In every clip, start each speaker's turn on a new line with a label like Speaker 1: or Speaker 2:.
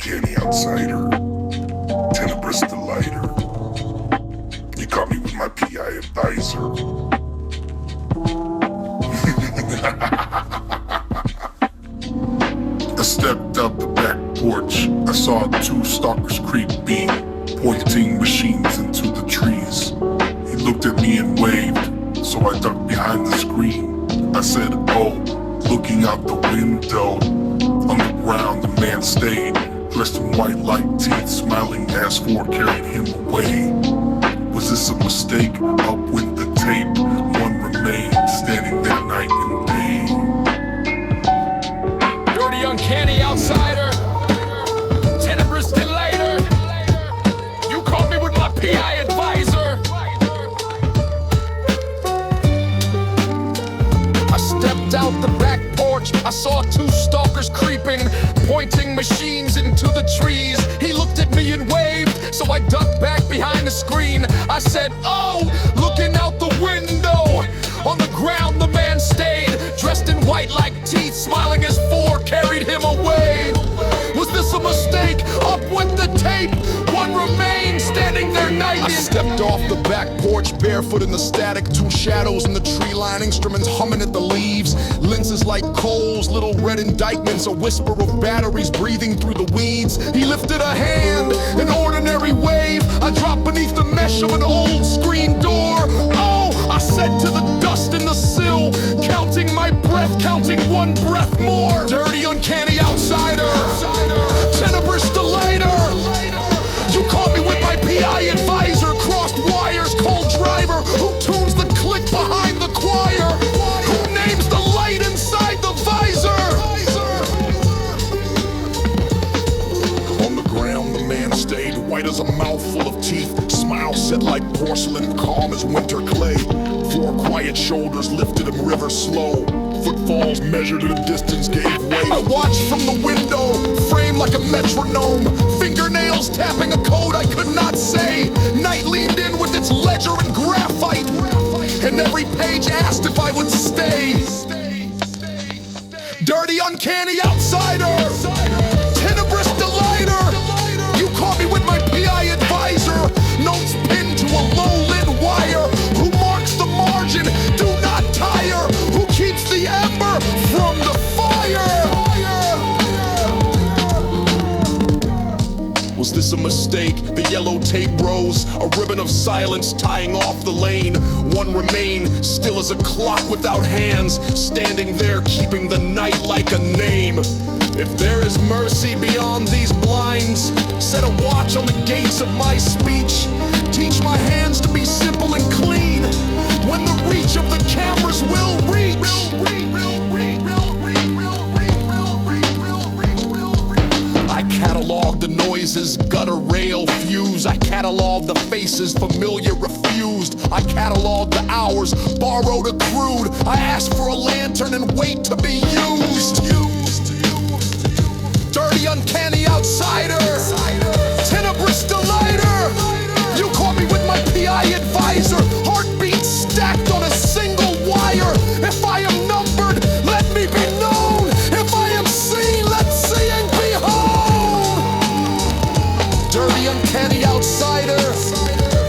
Speaker 1: Uncanny outsider, Tenebrous Delighter. You caught me with my PI advisor. I stepped out the back porch. I saw two stalkers creeping, pointing machines into the trees. He looked at me and waved, so I ducked behind the screen. I said, "Oh," looking out the window. On the ground, the man stayed, dressed in white like teeth, smiling as four carried him away. Was this a mistake? Up with the tape. One remained, standing there night and day.
Speaker 2: Dirty Uncanny outsider, Tenebrous Delighter. You caught me with my PI advisor. I stepped out the back porch. I saw two stalkers creeping, pointing machines into the trees. He looked at me and waved, so I ducked back behind the screen. I said, "Oh," looking out the window. On the ground the man stayed, dressed in white like teeth, smiling as four carried him away. Was this a mistake? Up with the tape. One remained, standing there night and day. I stepped off the back porch, barefoot in the static, two shadows in the tree line, instruments humming at the leaves, lenses like coals, little red indictments, a whisper of batteries breathing through the weeds. He lifted a hand, an ordinary wave. I dropped beneath the mesh of an old screen door. "Oh," I said to the dust in the sill, counting my breath, counting one breath more. Dirty Uncanny outsider, Tenebrous Delighter. You caught me with my PI advisor, crossed wires, cold driver, who tunes the click behind the choir, who names the light inside the visor. On the ground the man stayed, white as a mouthful of teeth, smile set like porcelain, calm as winter clay. Four quiet shoulders lifted him river slow, footfalls measured in a distance gave way. I watched from the window, framed like a metronome, fingernails tapping a code I could not say. Night leaned in with its ledger and graphite, and every page asked if I would stay. Dirty Uncanny outsider, Tenebrous Delighter. You caught me with my PI advisor, notes pinned to a low-lit wire. Who marks the margin? Do not tire. Who keeps the ember from the fire? Was this a mistake? The yellow tape rose, a ribbon of silence tying off the lane. One remained, still as a clock without hands, standing there keeping the night like a name. If there is mercy beyond these blinds, set a watch on the gates of my speech. Teach my hands to be simple and clean, when the reach of the cameras will reach. I catalog the noises, gutter rail fuse. I catalog the faces, familiar refused. I catalog the hours, borrowed accrued. I ask for a lantern and wait to be used. Dirty Uncanny outsider, Tenebrous Delighter. You caught me with my PI advisor, heartbeats stacked on a single wire. If I am numbered, let me be known. If I am seen, let's see and behold. Dirty Uncanny outsider,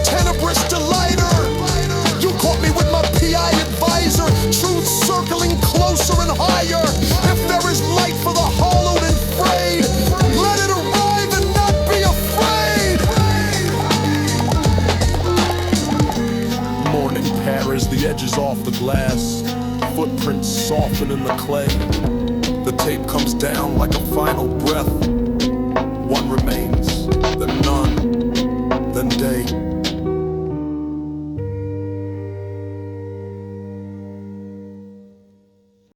Speaker 2: Tenebrous Delighter. You caught me with my PI advisor, truth circling closer and higher. If there is light for the hollowed and frayed, let it arrive and not be afraid. Morning patters, the edges off the glass, footprints soften in the clay. The tape comes down like a final breath. One remains, then none, then day.